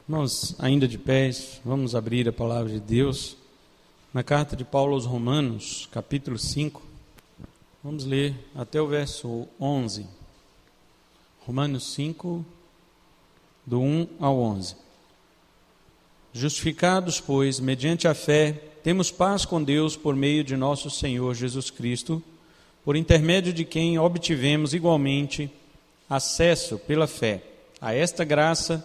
Irmãos, ainda de pés, vamos abrir a palavra de Deus na carta de Paulo aos Romanos, capítulo 5. Vamos ler até o verso 11. Romanos 5, do 1 ao 11. Justificados, pois, mediante a fé, temos paz com Deus por meio de nosso Senhor Jesus Cristo, por intermédio de quem obtivemos igualmente acesso pela fé a esta graça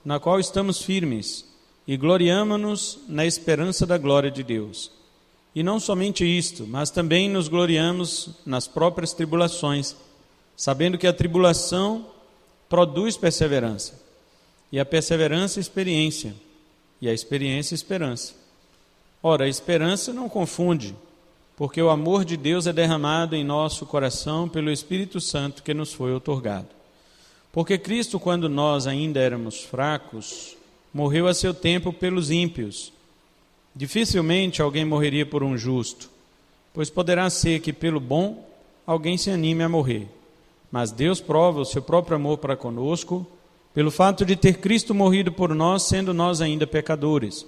na qual estamos firmes e gloriamo-nos na esperança da glória de Deus. E não somente isto, mas também nos gloriamos nas próprias tribulações, sabendo que a tribulação produz perseverança, e a perseverança experiência, e a experiência esperança. Ora, a esperança não confunde, porque o amor de Deus é derramado em nosso coração pelo Espírito Santo que nos foi outorgado. Porque Cristo, quando nós ainda éramos fracos, morreu a seu tempo pelos ímpios. Dificilmente alguém morreria por um justo, pois poderá ser que pelo bom alguém se anime a morrer. Mas Deus prova o seu próprio amor para conosco, pelo fato de ter Cristo morrido por nós, sendo nós ainda pecadores.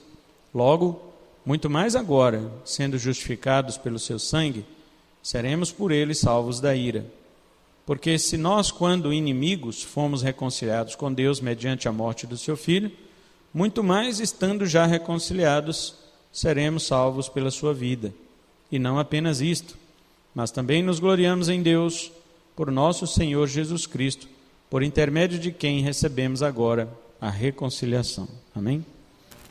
Logo, muito mais agora, sendo justificados pelo seu sangue, seremos por ele salvos da ira. Porque se nós, quando inimigos, fomos reconciliados com Deus mediante a morte do seu Filho, muito mais, estando já reconciliados, seremos salvos pela sua vida. E não apenas isto, mas também nos gloriamos em Deus, por nosso Senhor Jesus Cristo, por intermédio de quem recebemos agora a reconciliação. Amém?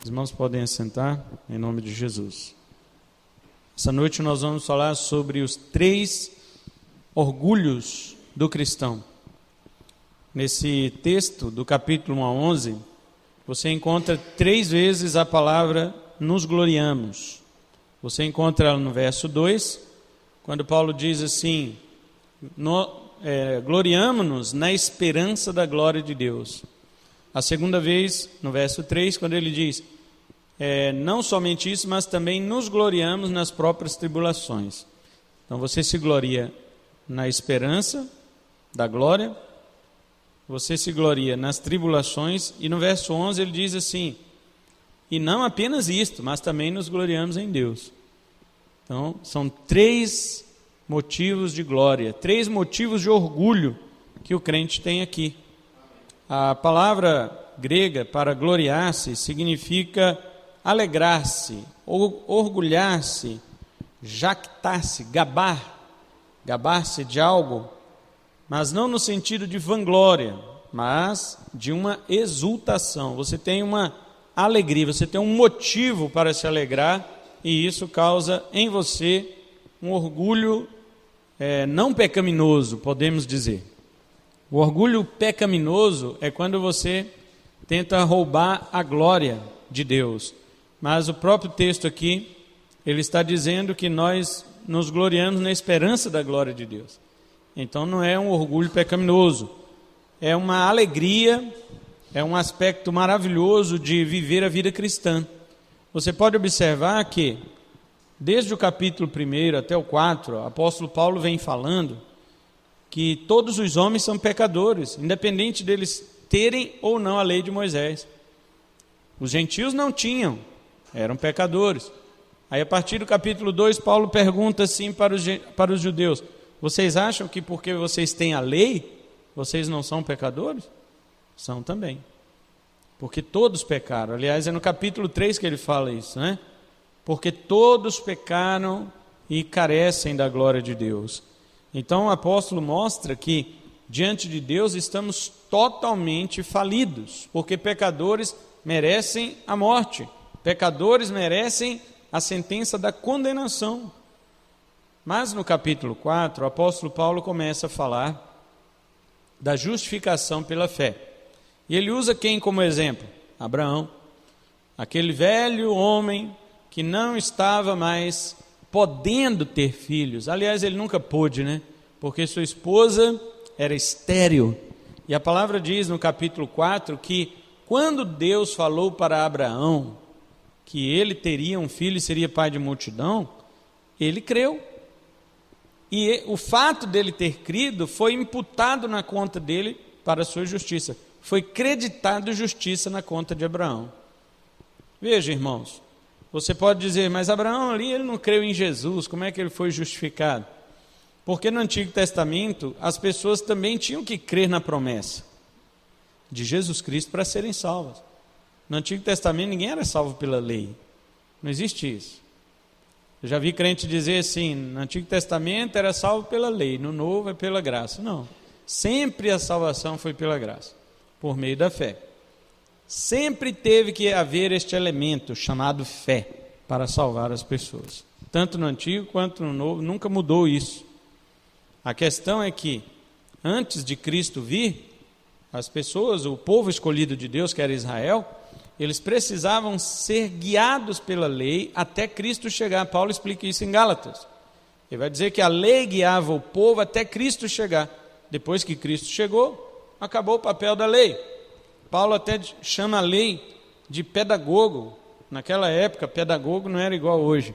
Os irmãos podem assentar, em nome de Jesus. Essa noite nós vamos falar sobre os 3 orgulhos do cristão. Nesse texto, do capítulo 1 a 11, você encontra 3 vezes a palavra nos gloriamos. Você encontra ela no verso 2, quando Paulo diz assim, gloriamo-nos na esperança da glória de Deus. A segunda vez, no verso 3, quando ele diz, não somente isso, mas também nos gloriamos nas próprias tribulações. Então você se gloria na esperança da glória, você se gloria nas tribulações, e no verso 11 ele diz assim, e não apenas isto, mas também nos gloriamos em Deus. Então, são 3 motivos de glória, 3 motivos de orgulho que o crente tem aqui. A palavra grega para gloriar-se significa alegrar-se, orgulhar-se, jactar-se, gabar-se de algo, mas não no sentido de vanglória, mas de uma exultação. Você tem uma alegria, você tem um motivo para se alegrar, e isso causa em você um orgulho não pecaminoso, podemos dizer. O orgulho pecaminoso é quando você tenta roubar a glória de Deus. Mas o próprio texto aqui, ele está dizendo que nós nos gloriamos na esperança da glória de Deus. Então não é um orgulho pecaminoso, é uma alegria, é um aspecto maravilhoso de viver a vida cristã. Você pode observar que, desde o capítulo 1 até o 4, o apóstolo Paulo vem falando que todos os homens são pecadores, independente deles terem ou não a lei de Moisés. Os gentios não tinham, eram pecadores. Aí a partir do capítulo 2, Paulo pergunta assim para os judeus, vocês acham que porque vocês têm a lei, vocês não são pecadores? São também. Porque todos pecaram. Aliás, é no capítulo 3 que ele fala isso, né? Porque todos pecaram e carecem da glória de Deus. Então o apóstolo mostra que diante de Deus estamos totalmente falidos, porque pecadores merecem a morte, pecadores merecem a sentença da condenação. Mas no capítulo 4, o apóstolo Paulo começa a falar da justificação pela fé. E ele usa quem como exemplo? Abraão, aquele velho homem que não estava mais podendo ter filhos. Aliás, ele nunca pôde, né? Porque sua esposa era estéril. E a palavra diz no capítulo 4 que quando Deus falou para Abraão que ele teria um filho e seria pai de multidão, ele creu. E o fato dele ter crido foi imputado na conta dele para a sua justiça. foi creditado justiça na conta de Abraão. Veja, irmãos, você pode dizer, mas Abraão ali, ele não creu em Jesus, como é que ele foi justificado? Porque no Antigo Testamento, as pessoas também tinham que crer na promessa de Jesus Cristo para serem salvas. No Antigo Testamento, ninguém era salvo pela lei. Não existe isso. Eu já vi crente dizer assim, no Antigo Testamento era salvo pela lei, no Novo é pela graça. Não. Sempre a salvação foi pela graça, por meio da fé. Sempre teve que haver este elemento chamado fé para salvar as pessoas. Tanto no Antigo quanto no Novo, nunca mudou isso. A questão é que, antes de Cristo vir, as pessoas, o povo escolhido de Deus, que era Israel, eles precisavam ser guiados pela lei até Cristo chegar. Paulo explica isso em Gálatas. Ele vai dizer que a lei guiava o povo até Cristo chegar. Depois que Cristo chegou, acabou o papel da lei. Paulo até chama a lei de pedagogo. Naquela época, pedagogo não era igual hoje.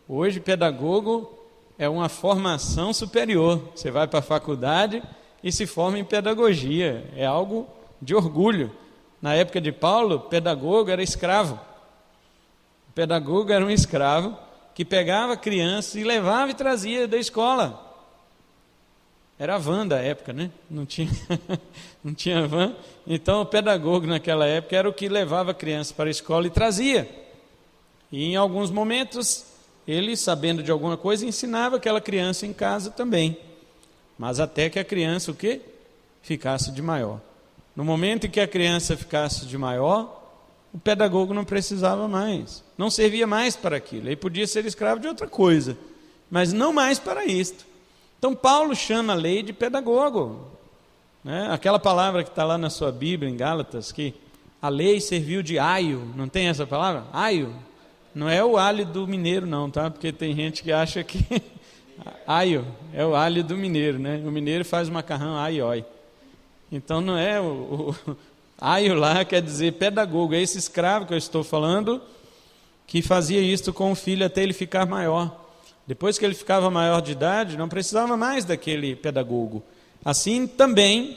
Hoje, pedagogo é uma formação superior. Você vai para a faculdade e se forma em pedagogia. É algo de orgulho. Na época de Paulo, pedagogo era escravo. O pedagogo era um escravo que pegava crianças e levava e trazia da escola. Era a van da época, né? Não tinha van. Então, o pedagogo naquela época era o que levava a criança para a escola e trazia. E em alguns momentos, ele, sabendo de alguma coisa, ensinava aquela criança em casa também. Mas até que a criança, o quê? Ficasse de maior. No momento em que a criança ficasse de maior, o pedagogo não precisava mais. Não servia mais para aquilo. Ele podia ser escravo de outra coisa, mas não mais para isto. Então, Paulo chama a lei de pedagogo. Né? Aquela palavra que está lá na sua Bíblia, em Gálatas, que a lei serviu de aio. Não tem essa palavra? Aio. Não é o alho do mineiro, não, tá? Porque tem gente que acha que aio é o alho do mineiro, né? O mineiro faz macarrão aioi. Então, não é o aio lá, quer dizer pedagogo. É esse escravo que eu estou falando que fazia isto com o filho até ele ficar maior. Depois que ele ficava maior de idade, não precisava mais daquele pedagogo. Assim também,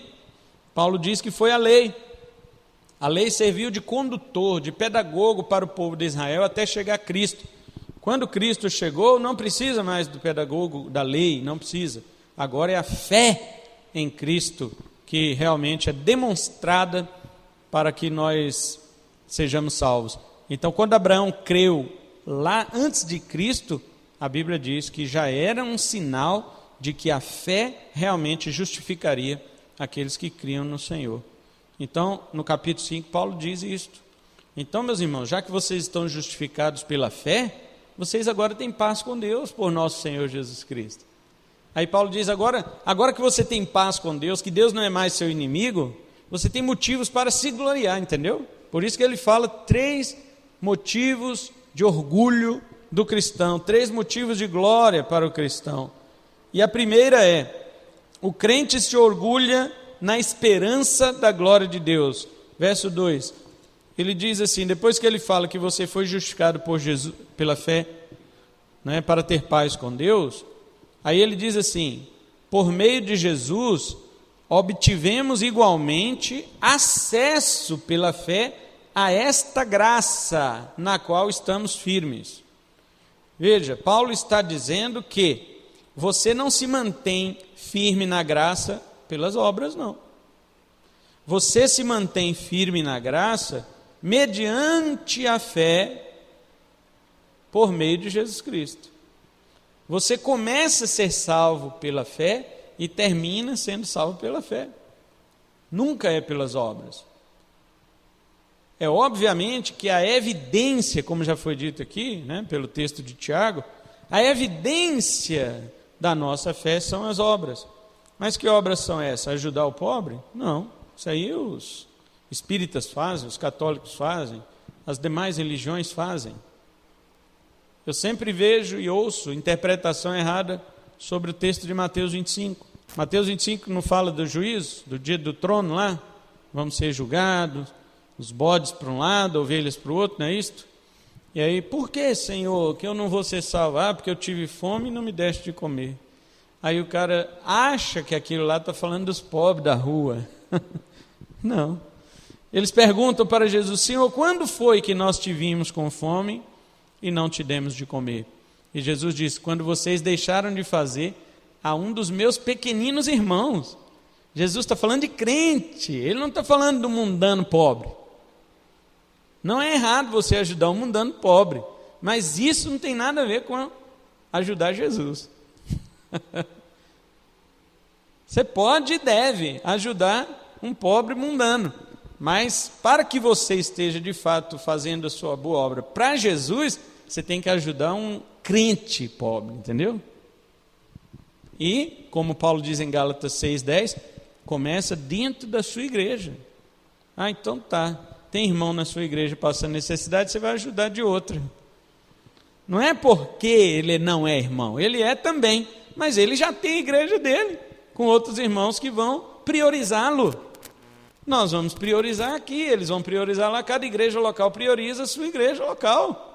Paulo diz que foi a lei. A lei serviu de condutor, de pedagogo para o povo de Israel até chegar Cristo. Quando Cristo chegou, não precisa mais do pedagogo, da lei, não precisa. Agora é a fé em Cristo que realmente é demonstrada para que nós sejamos salvos. Então, quando Abraão creu lá antes de Cristo, a Bíblia diz que já era um sinal de que a fé realmente justificaria aqueles que criam no Senhor. Então, no capítulo 5, Paulo diz isto. Então, meus irmãos, já que vocês estão justificados pela fé, vocês agora têm paz com Deus por nosso Senhor Jesus Cristo. Aí Paulo diz, agora que você tem paz com Deus, que Deus não é mais seu inimigo, você tem motivos para se gloriar, entendeu? Por isso que ele fala 3 motivos de orgulho do cristão, 3 motivos de glória para o cristão. E a primeira é, o crente se orgulha na esperança da glória de Deus. Verso 2, ele diz assim, depois que ele fala que você foi justificado por Jesus, pela fé, né, para ter paz com Deus, aí ele diz assim, por meio de Jesus, obtivemos igualmente acesso pela fé a esta graça na qual estamos firmes. Veja, Paulo está dizendo que você não se mantém firme na graça pelas obras, não. Você se mantém firme na graça mediante a fé por meio de Jesus Cristo. Você começa a ser salvo pela fé e termina sendo salvo pela fé. Nunca é pelas obras. É obviamente que a evidência, como já foi dito aqui, né, pelo texto de Tiago, a evidência da nossa fé são as obras. Mas que obras são essas? Ajudar o pobre? Não. Isso aí os espíritas fazem, os católicos fazem, as demais religiões fazem. Eu sempre vejo e ouço interpretação errada sobre o texto de Mateus 25. Mateus 25 não fala do juízo, do dia do trono lá? Vamos ser julgados, os bodes para um lado, ovelhas para o outro, não é isto? E aí, por que, Senhor, que eu não vou ser salvo? Ah, porque eu tive fome e não me deste de comer. Aí o cara acha que aquilo lá está falando dos pobres da rua. Não, Eles perguntam para Jesus: Senhor, quando foi que nós te vimos com fome e não te demos de comer? E Jesus diz: quando vocês deixaram de fazer a um dos meus pequeninos irmãos. Jesus está falando de crente, ele não está falando do mundano pobre. Não é errado você ajudar um mundano pobre, mas isso não tem nada a ver com ajudar Jesus. Você pode e deve ajudar um pobre mundano, mas para que você esteja de fato fazendo a sua boa obra para Jesus, você tem que ajudar um crente pobre, entendeu? E, como Paulo diz em Gálatas 6,10, começa dentro da sua igreja. Ah, então tá, tem irmão na sua igreja passando necessidade, você vai ajudar de outra. Não é porque ele não é irmão, ele é também, mas ele já tem a igreja dele, com outros irmãos que vão priorizá-lo. Nós vamos priorizar aqui, eles vão priorizar lá, cada igreja local prioriza a sua igreja local.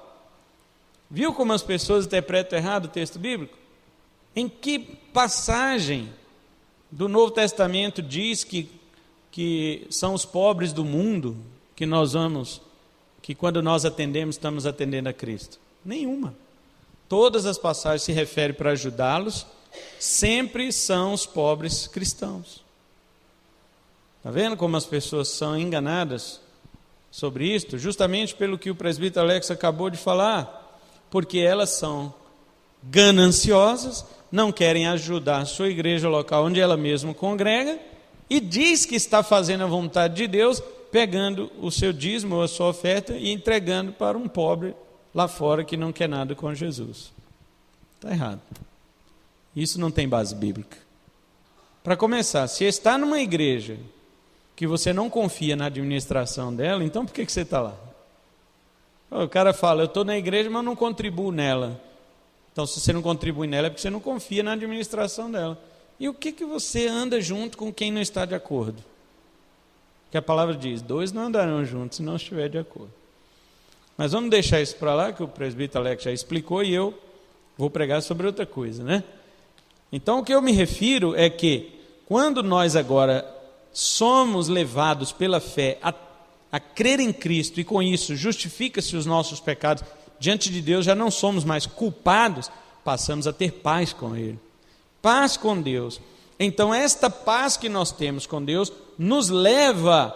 Viu como as pessoas interpretam errado o texto bíblico? Em que passagem do Novo Testamento diz que são os pobres do mundo que nós vamos, que quando nós atendemos, estamos atendendo a Cristo? Nenhuma. Todas as passagens se referem para ajudá-los, sempre são os pobres cristãos. Está vendo como as pessoas são enganadas sobre isto? Justamente pelo que o presbítero Alex acabou de falar, porque elas são gananciosas, não querem ajudar a sua igreja local onde ela mesma congrega, e diz que está fazendo a vontade de Deus, pegando o seu dízimo ou a sua oferta e entregando para um pobre lá fora que não quer nada com Jesus. Está errado. Isso não tem base bíblica. Para começar, se está numa igreja que você não confia na administração dela, então por que você está lá? O cara fala: eu estou na igreja, mas não contribuo nela. Então, se você não contribui nela, é porque você não confia na administração dela. E o que você anda junto com quem não está de acordo? Que a palavra diz: 2 não andarão juntos se não estiver de acordo. Mas vamos deixar isso para lá, que o presbítero Alex já explicou, e eu vou pregar sobre outra coisa, né? Então, o que eu me refiro é que, quando nós agora somos levados pela fé a crer em Cristo, e com isso justifica-se os nossos pecados, diante de Deus já não somos mais culpados, passamos a ter paz com Ele. Paz com Deus. Então esta paz que nós temos com Deus nos leva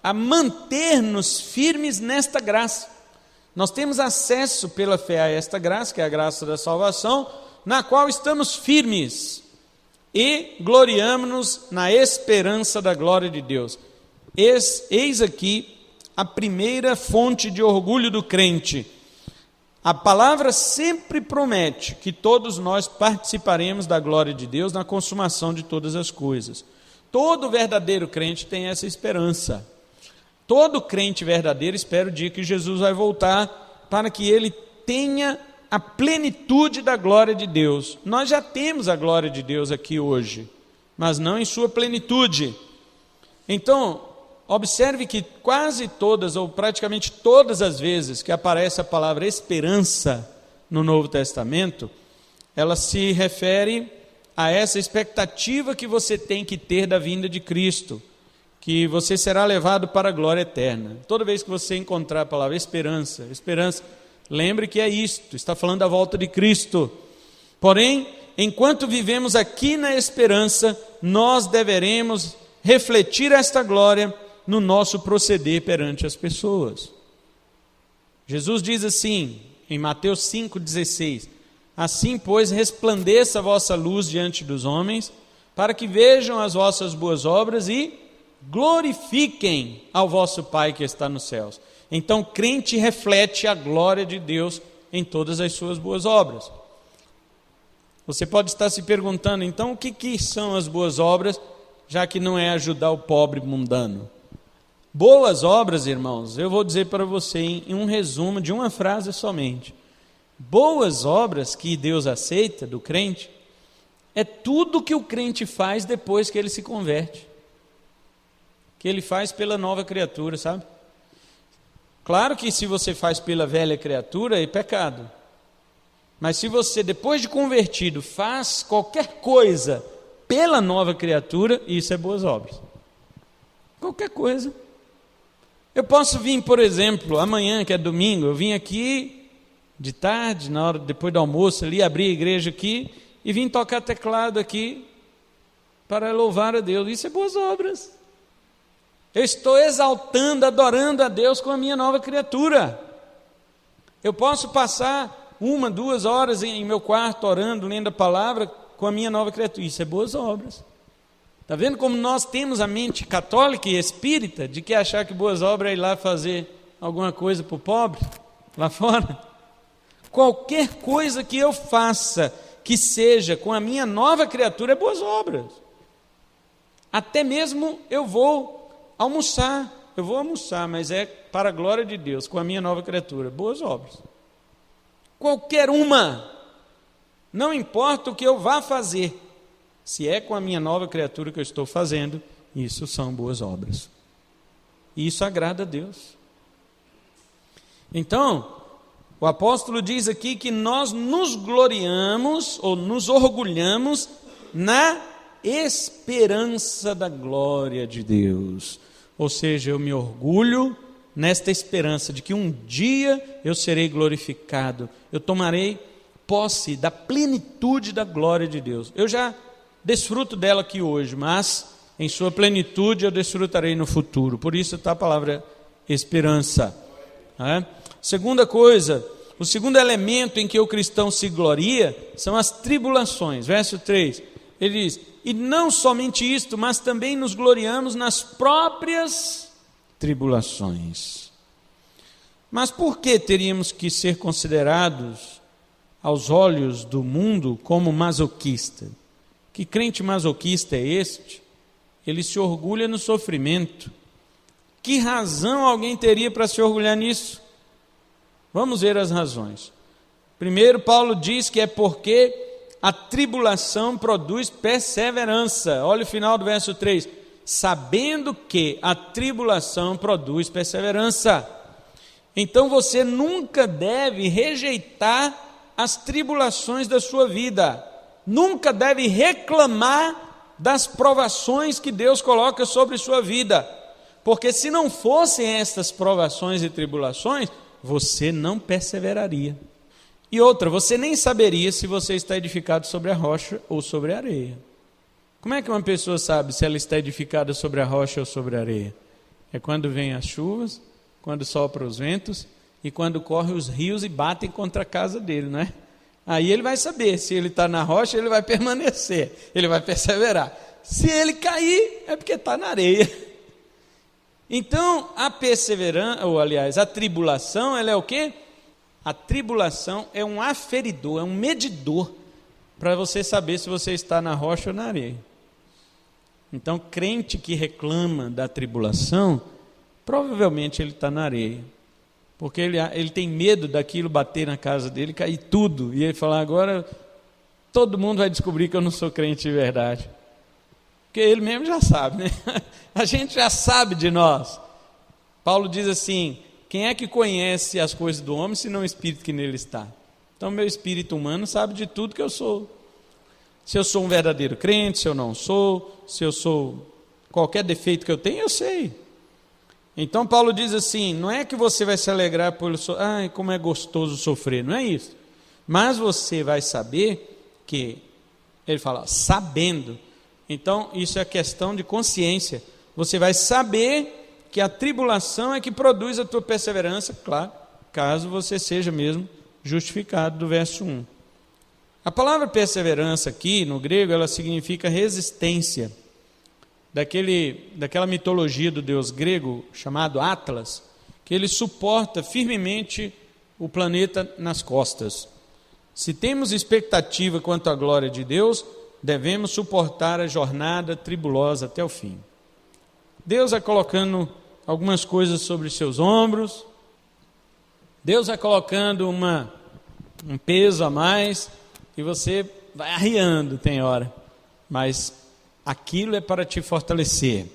a manter-nos firmes nesta graça. Nós temos acesso pela fé a esta graça, que é a graça da salvação, na qual estamos firmes e gloriamo-nos na esperança da glória de Deus. Eis aqui a primeira fonte de orgulho do crente. A palavra sempre promete que todos nós participaremos da glória de Deus na consumação de todas as coisas. Todo verdadeiro crente tem essa esperança. Todo crente verdadeiro espera o dia que Jesus vai voltar, para que ele tenha a plenitude da glória de Deus. Nós já temos a glória de Deus aqui hoje, mas não em sua plenitude. Então, observe que quase todas, ou praticamente todas as vezes que aparece a palavra esperança no Novo Testamento, ela se refere a essa expectativa que você tem que ter da vinda de Cristo, que você será levado para a glória eterna. Toda vez que você encontrar a palavra esperança, lembre que é isto, está falando da volta de Cristo. Porém, enquanto vivemos aqui na esperança, nós deveremos refletir esta glória no nosso proceder perante as pessoas. Jesus diz assim, em Mateus 5,16: assim, pois, resplandeça a vossa luz diante dos homens, para que vejam as vossas boas obras e glorifiquem ao vosso Pai que está nos céus. Então, crente reflete a glória de Deus em todas as suas boas obras. Você pode estar se perguntando, então, o que são as boas obras, já que não é ajudar o pobre mundano? Boas obras, irmãos, eu vou dizer para você em um resumo de uma frase somente. Boas obras que Deus aceita do crente é tudo que o crente faz depois que ele se converte, que ele faz pela nova criatura, sabe? Claro que se você faz pela velha criatura é pecado, mas se você depois de convertido faz qualquer coisa pela nova criatura, isso é boas obras. Qualquer coisa. Eu posso vir, por exemplo, amanhã, que é domingo, eu vim aqui de tarde, na hora depois do almoço ali, abri a igreja aqui e vim tocar teclado aqui para louvar a Deus. Isso é boas obras. Eu estou exaltando, adorando a Deus com a minha nova criatura. Eu posso passar 1, 2 horas em meu quarto orando, lendo a palavra com a minha nova criatura. Isso é boas obras. Está vendo como nós temos a mente católica e espírita de que achar que boas obras é ir lá fazer alguma coisa para o pobre, lá fora? Qualquer coisa que eu faça que seja com a minha nova criatura é boas obras. Até mesmo eu vou almoçar, mas é para a glória de Deus, com a minha nova criatura, boas obras. Qualquer uma, não importa o que eu vá fazer, se é com a minha nova criatura que eu estou fazendo, isso são boas obras. E isso agrada a Deus. Então, o apóstolo diz aqui que nós nos gloriamos, ou nos orgulhamos, na esperança da glória de Deus. Ou seja, eu me orgulho nesta esperança de que um dia eu serei glorificado, eu tomarei posse da plenitude da glória de Deus. Eu já desfruto dela aqui hoje, mas em sua plenitude eu desfrutarei no futuro. Por isso está a palavra esperança. Segunda coisa, o segundo elemento em que o cristão se gloria são as tribulações. Verso 3, ele diz: e não somente isto, mas também nos gloriamos nas próprias tribulações. Mas por que teríamos que ser considerados, aos olhos do mundo, como masoquista? Que crente masoquista é este? Ele se orgulha no sofrimento. Que razão alguém teria para se orgulhar nisso? Vamos ver as razões. Primeiro, Paulo diz que é porque a tribulação produz perseverança. Olha o final do verso 3. Sabendo que a tribulação produz perseverança. Então você nunca deve rejeitar as tribulações da sua vida. Nunca deve reclamar das provações que Deus coloca sobre sua vida. Porque se não fossem estas provações e tribulações, você não perseveraria. E outra, você nem saberia se você está edificado sobre a rocha ou sobre a areia. Como é que uma pessoa sabe se ela está edificada sobre a rocha ou sobre a areia? É quando vêm as chuvas, quando sopram os ventos e quando correm os rios e batem contra a casa dele, não é? Aí ele vai saber se ele está na rocha, ele vai permanecer, ele vai perseverar. Se ele cair, é porque está na areia. Então, a perseverança, ou aliás, a tribulação, ela é o quê? A tribulação é um aferidor, é um medidor para você saber se você está na rocha ou na areia. Então, crente que reclama da tribulação, provavelmente ele está na areia. Porque ele tem medo daquilo bater na casa dele, cair tudo. E ele falar, agora todo mundo vai descobrir que eu não sou crente de verdade. Porque ele mesmo já sabe, né? A gente já sabe de nós. Paulo diz assim, quem é que conhece as coisas do homem, senão o espírito que nele está? Então, meu espírito humano sabe de tudo que eu sou. Se eu sou um verdadeiro crente, se eu não sou, se eu sou qualquer defeito que eu tenho, eu sei. Então Paulo diz assim, não é que você vai se alegrar por ai, como é gostoso sofrer, não é isso. Mas você vai saber que, ele fala, sabendo. Então isso é questão de consciência. Você vai saber que a tribulação é que produz a tua perseverança, claro, caso você seja mesmo justificado, do verso 1. A palavra perseverança aqui, no grego, ela significa resistência. Daquela mitologia do deus grego chamado Atlas, que ele suporta firmemente o planeta nas costas. Se temos expectativa quanto à glória de Deus, devemos suportar a jornada tribulosa até o fim. Deus vai colocando algumas coisas sobre os seus ombros, Deus vai colocando um peso a mais, e você vai arriando, tem hora, mas aquilo é para te fortalecer.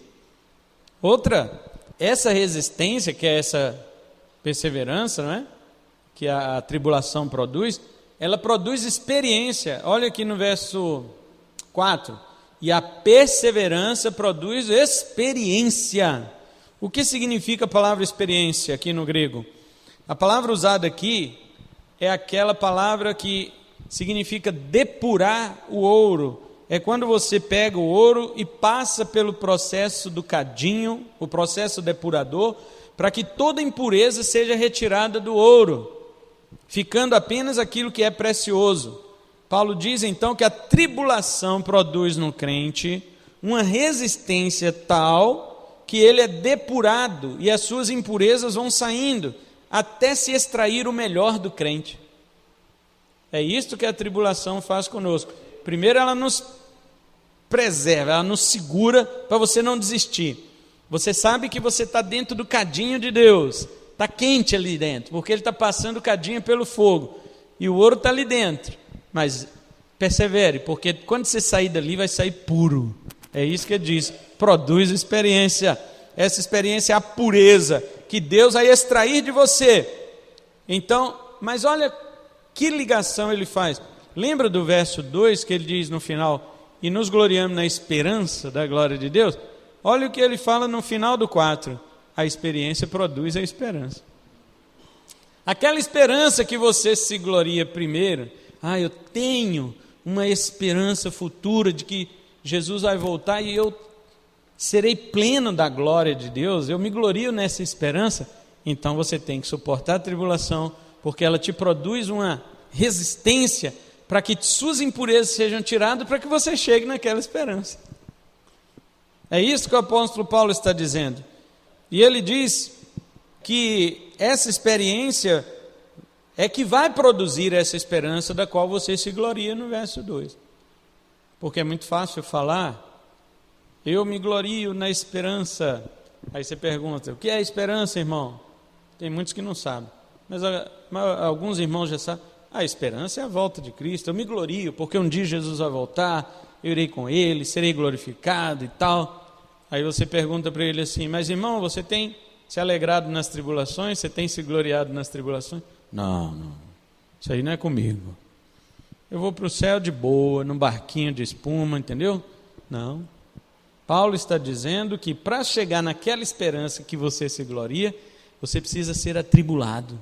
Outra, essa resistência, que é essa perseverança, não é? Que a tribulação produz, ela produz experiência. Olha aqui no verso 4. E a perseverança produz experiência. O que significa a palavra experiência aqui no grego? A palavra usada aqui é aquela palavra que significa depurar o ouro. É quando você pega o ouro e passa pelo processo do cadinho, o processo depurador, para que toda impureza seja retirada do ouro, ficando apenas aquilo que é precioso. Paulo diz então que a tribulação produz no crente uma resistência tal que ele é depurado e as suas impurezas vão saindo até se extrair o melhor do crente. É isto que a tribulação faz conosco. Primeiro, ela nos preserva, ela nos segura para você não desistir. Você sabe que você está dentro do cadinho de Deus, está quente ali dentro, porque Ele está passando o cadinho pelo fogo, e o ouro está ali dentro. Mas persevere, porque quando você sair dali, vai sair puro. É isso que ele diz, produz experiência. Essa experiência é a pureza que Deus vai extrair de você. Então, mas olha que ligação ele faz. Lembra do verso 2 que ele diz no final, e nos gloriamos na esperança da glória de Deus? Olha o que ele fala no final do 4, a experiência produz a esperança. Aquela esperança que você se gloria primeiro, eu tenho uma esperança futura de que Jesus vai voltar e eu serei pleno da glória de Deus, eu me glorio nessa esperança. Então você tem que suportar a tribulação, porque ela te produz uma resistência para que suas impurezas sejam tiradas, para que você chegue naquela esperança. É isso que o apóstolo Paulo está dizendo. E ele diz que essa experiência é que vai produzir essa esperança da qual você se gloria no verso 2. Porque é muito fácil falar, eu me glorio na esperança. Aí você pergunta, o que é esperança, irmão? Tem muitos que não sabem, mas alguns irmãos já sabem. A esperança é a volta de Cristo. Eu me glorio, porque um dia Jesus vai voltar, eu irei com Ele, serei glorificado e tal. Aí você pergunta para ele assim, mas irmão, você tem se alegrado nas tribulações? Você tem se gloriado nas tribulações? Não, isso aí não é comigo. Eu vou para o céu de boa, num barquinho de espuma, entendeu? Não. Paulo está dizendo que para chegar naquela esperança que você se gloria, você precisa ser atribulado.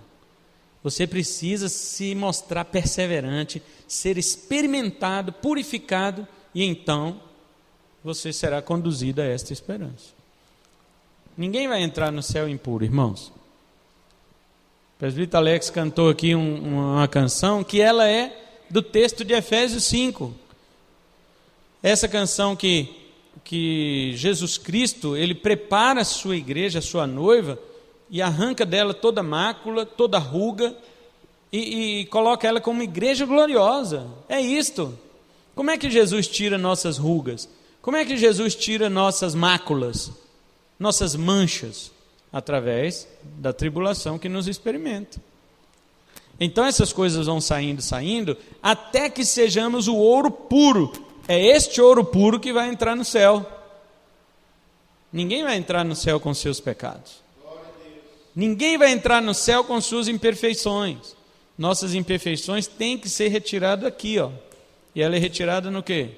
Você precisa se mostrar perseverante, ser experimentado, purificado, e então você será conduzido a esta esperança. Ninguém vai entrar no céu impuro, irmãos. O presbítero Alex cantou aqui uma canção que ela é do texto de Efésios 5. Essa canção que Jesus Cristo, Ele prepara a sua igreja, a sua noiva, e arranca dela toda mácula, toda ruga, e coloca ela como igreja gloriosa. É isto. Como é que Jesus tira nossas rugas? Como é que Jesus tira nossas máculas, nossas manchas? Através da tribulação que nos experimenta. Então essas coisas vão saindo, até que sejamos o ouro puro. É este ouro puro que vai entrar no céu. Ninguém vai entrar no céu com seus pecados. Ninguém vai entrar no céu com suas imperfeições. Nossas imperfeições têm que ser retiradas aqui, ó. E ela é retirada no quê?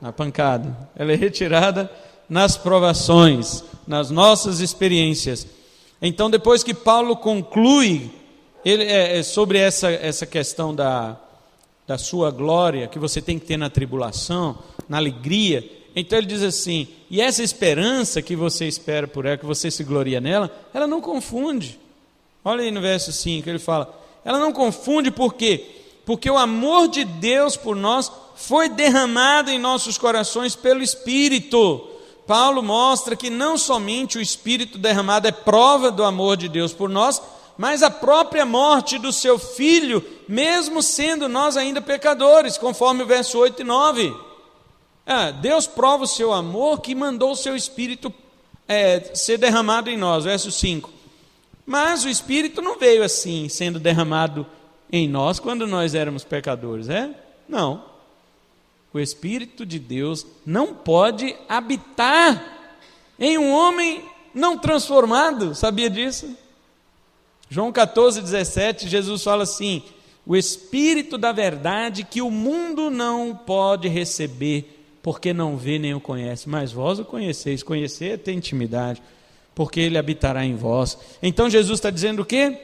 Na pancada. Ela é retirada nas provações, nas nossas experiências. Então, depois que Paulo conclui sobre essa questão da sua glória, que você tem que ter na tribulação, na alegria, então ele diz assim, e essa esperança que você espera por ela, que você se gloria nela, ela não confunde. Olha aí no verso 5, ele fala, ela não confunde por quê? Porque o amor de Deus por nós foi derramado em nossos corações pelo Espírito. Paulo mostra que não somente o Espírito derramado é prova do amor de Deus por nós, mas a própria morte do seu Filho, mesmo sendo nós ainda pecadores, conforme o verso 8 e 9. Deus prova o seu amor que mandou o seu Espírito ser derramado em nós, verso 5. Mas o Espírito não veio assim, sendo derramado em nós quando nós éramos pecadores, Não. O Espírito de Deus não pode habitar em um homem não transformado, sabia disso? João 14:17, Jesus fala assim, o Espírito da verdade que o mundo não pode receber, porque não vê nem o conhece, mas vós o conheceis. Conhecer é ter intimidade. porque ele habitará em vós. Então Jesus está dizendo o quê?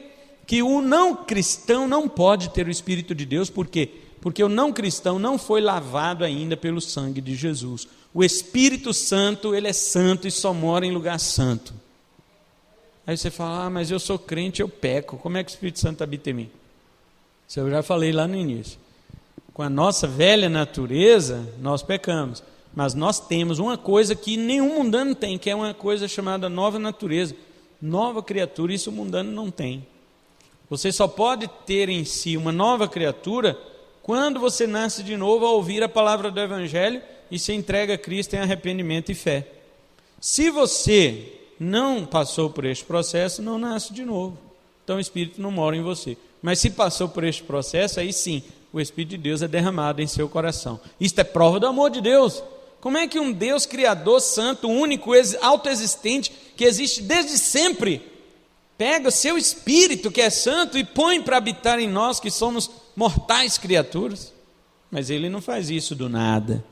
Que o não cristão não pode ter o Espírito de Deus, por quê? Porque o não cristão não foi lavado ainda pelo sangue de Jesus. O Espírito Santo, ele é santo e só mora em lugar santo. Aí você fala, mas eu sou crente, eu peco, como é que o Espírito Santo habita em mim? Isso eu já falei lá no início. Com a nossa velha natureza, nós pecamos, mas nós temos uma coisa que nenhum mundano tem, que é uma coisa chamada nova natureza, nova criatura, isso o mundano não tem. Você só pode ter em si uma nova criatura quando você nasce de novo ao ouvir a palavra do Evangelho e se entrega a Cristo em arrependimento e fé. Se você não passou por este processo, não nasce de novo. Então o Espírito não mora em você. Mas se passou por este processo, aí sim, o Espírito de Deus é derramado em seu coração. Isto é prova do amor de Deus. Como é que um Deus criador, santo, único, autoexistente, que existe desde sempre, pega o seu Espírito, que é santo, e põe para habitar em nós, que somos mortais criaturas? Mas ele não faz isso do nada.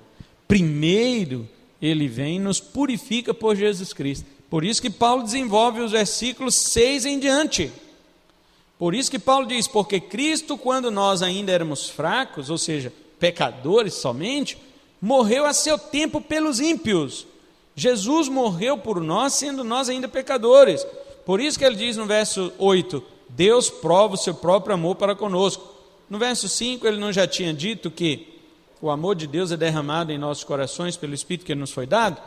Primeiro, ele vem e nos purifica por Jesus Cristo. Por isso que Paulo desenvolve os versículos 6 em diante. Por isso que Paulo diz, porque Cristo, quando nós ainda éramos fracos, ou seja, pecadores somente, morreu a seu tempo pelos ímpios. Jesus morreu por nós, sendo nós ainda pecadores. Por isso que ele diz no verso 8, Deus prova o seu próprio amor para conosco. No verso 5 ele não já tinha dito que o amor de Deus é derramado em nossos corações pelo Espírito que nos foi dado?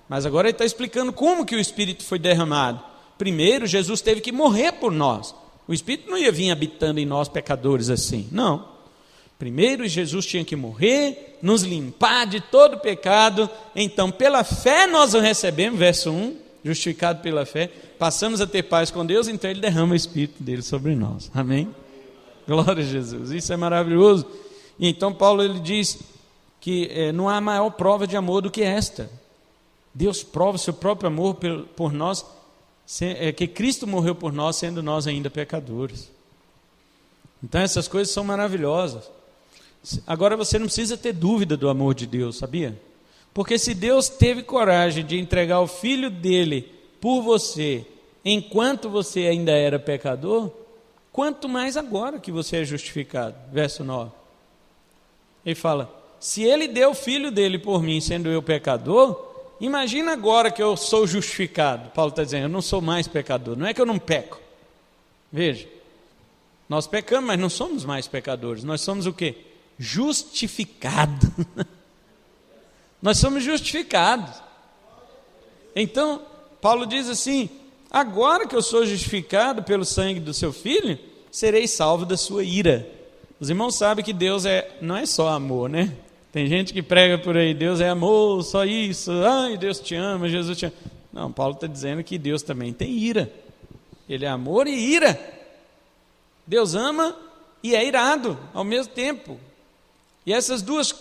Mas agora ele está explicando como que o Espírito foi derramado. Primeiro, Jesus teve que morrer por nós. O Espírito não ia vir habitando em nós pecadores assim, não. Primeiro, Jesus tinha que morrer, nos limpar de todo pecado. Então, pela fé nós o recebemos, verso 1, justificado pela fé, passamos a ter paz com Deus, então ele derrama o Espírito dele sobre nós. Amém? Glória a Jesus, isso é maravilhoso. E então Paulo ele diz que não há maior prova de amor do que esta. Deus prova o seu próprio amor por nós, que Cristo morreu por nós, sendo nós ainda pecadores. Então essas coisas são maravilhosas. Agora você não precisa ter dúvida do amor de Deus, sabia? Porque se Deus teve coragem de entregar o Filho dele por você, enquanto você ainda era pecador, quanto mais agora que você é justificado. Verso 9. Ele fala, se ele deu o Filho dele por mim, sendo eu pecador, imagina agora que eu sou justificado. Paulo está dizendo, eu não sou mais pecador, não é que eu não peco. Veja, nós pecamos, mas não somos mais pecadores, nós somos o quê? Justificados. Nós somos justificados. Então, Paulo diz assim, agora que eu sou justificado pelo sangue do seu Filho, serei salvo da sua ira. Os irmãos sabem que Deus não é só amor, né? Tem gente que prega por aí, Deus é amor, só isso, ai, Deus te ama, Jesus te ama. Não, Paulo está dizendo que Deus também tem ira. Ele é amor e ira. Deus ama e é irado ao mesmo tempo. E essas duas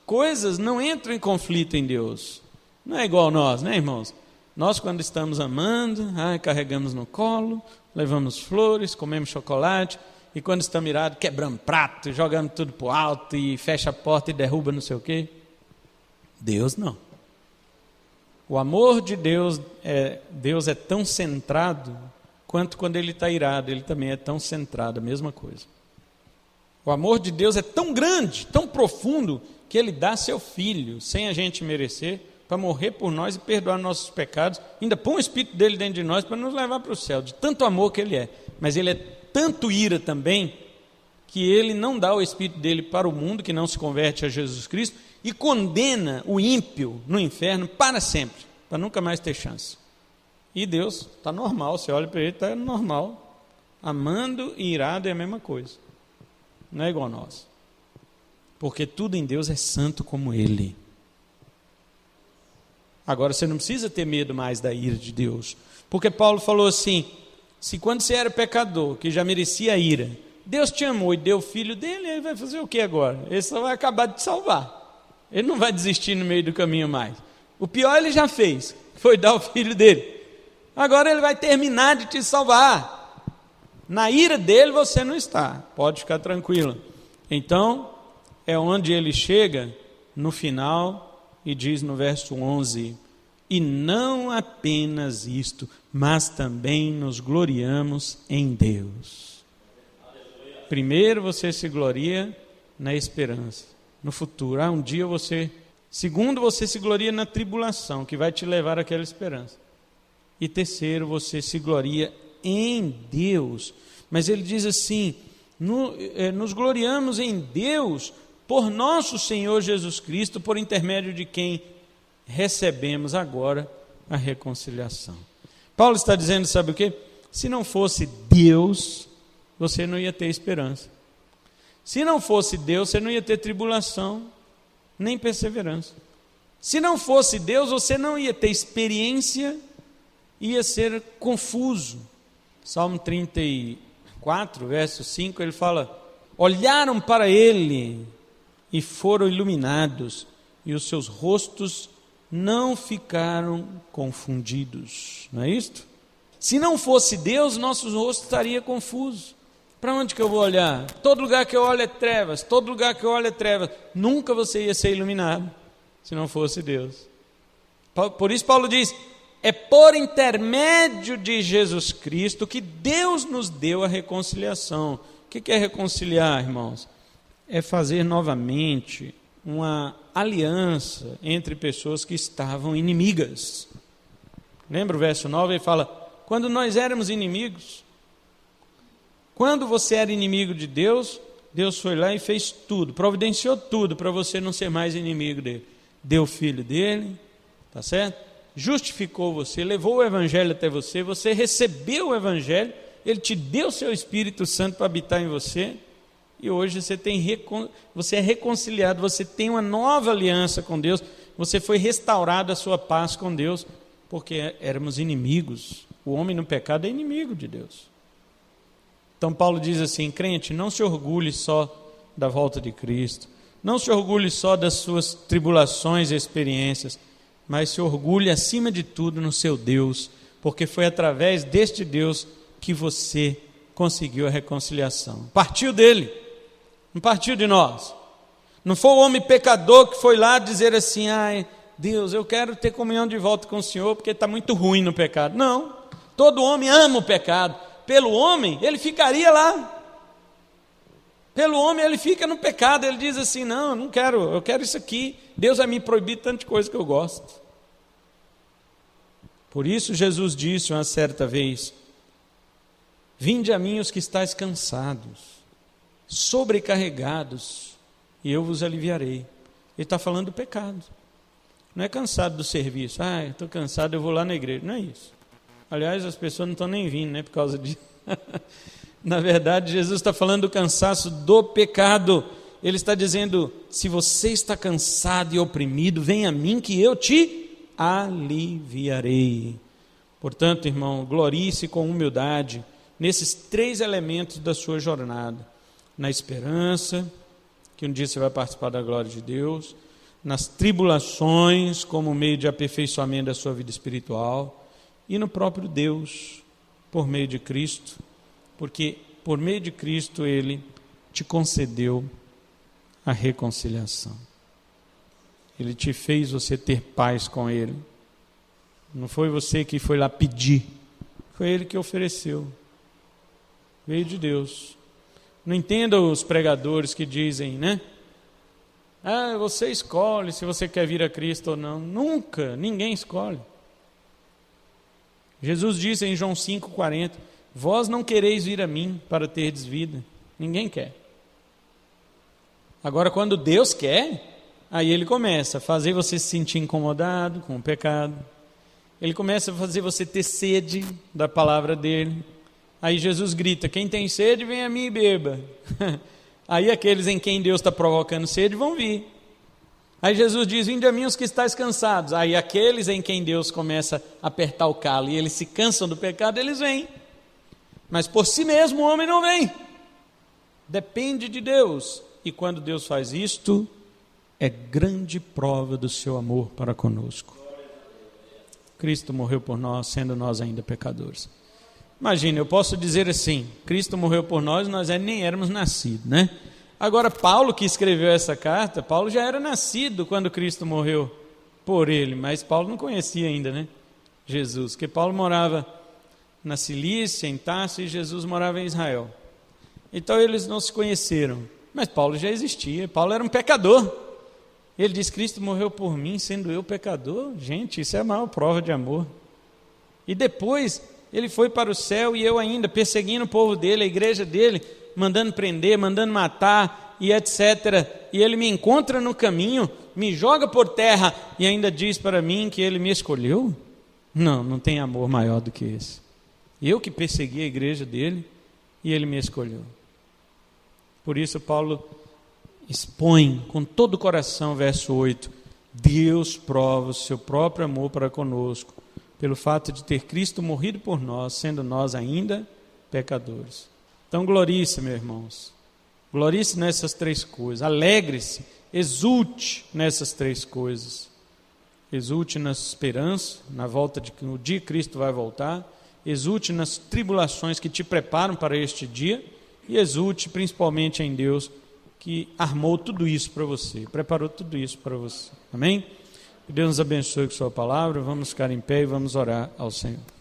coisas não entram em conflito em Deus. Não é igual nós, né, irmãos? Nós, quando estamos amando, carregamos no colo, levamos flores, comemos chocolate, e quando estamos irados, quebramos prato, jogamos tudo para o alto, e fecha a porta e derruba não sei o quê. Deus não. O amor de Deus é tão centrado, quanto quando ele está irado, ele também é tão centrado, a mesma coisa. O amor de Deus é tão grande, tão profundo, que ele dá seu Filho, sem a gente merecer, para morrer por nós e perdoar nossos pecados, ainda põe o Espírito dele dentro de nós para nos levar para o céu, de tanto amor que ele é. Mas ele é tanto ira também, que ele não dá o Espírito dele para o mundo, que não se converte a Jesus Cristo, e condena o ímpio no inferno para sempre, para nunca mais ter chance. E Deus está normal, você olha para ele, está normal. Amando e irado é a mesma coisa. Não é igual a nós. Porque tudo em Deus é santo como Ele. Agora você não precisa ter medo mais da ira de Deus. Porque Paulo falou assim, se quando você era pecador, que já merecia a ira, Deus te amou e deu o Filho dele, ele vai fazer o que agora? Ele só vai acabar de te salvar. Ele não vai desistir no meio do caminho mais. O pior ele já fez, foi dar o Filho dele. Agora ele vai terminar de te salvar. Na ira dele você não está, pode ficar tranquilo. Então, é onde ele chega no final e diz no verso 11, E não apenas isto, mas também nos gloriamos em Deus. Primeiro você se gloria na esperança, no futuro. Um dia você... Segundo, você se gloria na tribulação, que vai te levar àquela esperança. E terceiro, você se gloria em Deus. Mas ele diz assim, nos gloriamos em Deus por nosso Senhor Jesus Cristo, por intermédio de quem recebemos agora a reconciliação. Paulo está dizendo, sabe o quê? Se não fosse Deus, você não ia ter esperança. Se não fosse Deus, você não ia ter tribulação, nem perseverança. Se não fosse Deus, você não ia ter experiência, ia ser confuso. Salmo 34, verso 5, ele fala: olharam para ele e foram iluminados, e os seus rostos não ficaram confundidos. Não é isto? Se não fosse Deus, nossos rostos estariam confusos. Para onde que eu vou olhar? Todo lugar que eu olho é trevas, todo lugar que eu olho é trevas. Nunca você ia ser iluminado, se não fosse Deus. Por isso Paulo diz, é por intermédio de Jesus Cristo que Deus nos deu a reconciliação. O que é reconciliar, irmãos? É fazer novamente uma aliança entre pessoas que estavam inimigas. Lembra o verso 9? Ele fala, quando nós éramos inimigos, quando você era inimigo de Deus, Deus foi lá e fez tudo, providenciou tudo para você não ser mais inimigo dele. Deu o filho dele, tá certo? Justificou você, levou o evangelho até você, você recebeu o evangelho, ele te deu o seu Espírito Santo para habitar em você, e hoje você é reconciliado, você tem uma nova aliança com Deus, você foi restaurado a sua paz com Deus, porque éramos inimigos. O homem no pecado é inimigo de Deus. Então Paulo diz assim, crente, não se orgulhe só da volta de Cristo, não se orgulhe só das suas tribulações e experiências, mas se orgulhe acima de tudo no seu Deus, porque foi através deste Deus que você conseguiu a reconciliação. Partiu dele, não partiu de nós. Não foi o homem pecador que foi lá dizer assim, ai, Deus, eu quero ter comunhão de volta com o Senhor, porque está muito ruim no pecado. Não, todo homem ama o pecado. Pelo homem, ele ficaria lá. Pelo homem, ele fica no pecado. Ele diz assim, não, eu não quero, eu quero isso aqui. Deus vai me proibir tanta coisa que eu gosto. Por isso Jesus disse uma certa vez, vinde a mim os que estáis cansados, sobrecarregados, e eu vos aliviarei. Ele está falando do pecado. Não é cansado do serviço. Estou cansado, eu vou lá na igreja. Não é isso. Aliás, as pessoas não estão nem vindo, né, por causa disso. Na verdade, Jesus está falando do cansaço do pecado. Ele está dizendo, se você está cansado e oprimido, vem a mim que eu te aliviarei. Portanto, irmão, glorie-se com humildade nesses 3 elementos da sua jornada. Na esperança, que um dia você vai participar da glória de Deus. Nas tribulações, como meio de aperfeiçoamento da sua vida espiritual. E no próprio Deus, por meio de Cristo, porque por meio de Cristo Ele te concedeu a reconciliação. Ele te fez você ter paz com Ele. Não foi você que foi lá pedir, foi Ele que ofereceu. Veio de Deus. Não entenda os pregadores que dizem, né? Você escolhe se você quer vir a Cristo ou não. Nunca, ninguém escolhe. Jesus disse em João 5,40, vós não quereis vir a mim para terdes vida. Ninguém quer. Agora, quando Deus quer, aí Ele começa a fazer você se sentir incomodado com o pecado. Ele começa a fazer você ter sede da palavra dEle. Aí Jesus grita, quem tem sede, vem a mim e beba. Aí aqueles em quem Deus está provocando sede vão vir. Aí Jesus diz, vinde a mim os que estáis cansados. Aí aqueles em quem Deus começa a apertar o calo e eles se cansam do pecado, eles vêm. Mas por si mesmo o homem não vem. Depende de Deus. E quando Deus faz isto, é grande prova do seu amor para conosco. Cristo morreu por nós, sendo nós ainda pecadores. Imagina, eu posso dizer assim, Cristo morreu por nós, nós nem éramos nascidos, né? Agora, Paulo que escreveu essa carta, Paulo já era nascido quando Cristo morreu por ele, mas Paulo não conhecia ainda, né? Jesus, porque Paulo morava na Cilícia, em Tarso, e Jesus morava em Israel. Então eles não se conheceram, mas Paulo já existia, Paulo era um pecador. Ele diz, Cristo morreu por mim, sendo eu pecador. Gente, isso é a maior prova de amor. E depois ele foi para o céu e eu ainda perseguindo o povo dele, a igreja dele, mandando prender, mandando matar e etc. E ele me encontra no caminho, me joga por terra e ainda diz para mim que ele me escolheu? Não, não tem amor maior do que esse. Eu que persegui a igreja dele e ele me escolheu. Por isso Paulo expõe com todo o coração, verso 8, Deus prova o seu próprio amor para conosco, pelo fato de ter Cristo morrido por nós, sendo nós ainda pecadores. Então glorie-se, meus irmãos, glorie-se nessas três coisas, alegre-se, exulte nessas três coisas. Exulte na esperança, na volta de que no dia Cristo vai voltar, exulte nas tribulações que te preparam para este dia e exulte principalmente em Deus, que armou tudo isso para você, preparou tudo isso para você. Amém? Que Deus nos abençoe com sua palavra. Vamos ficar em pé e vamos orar ao Senhor.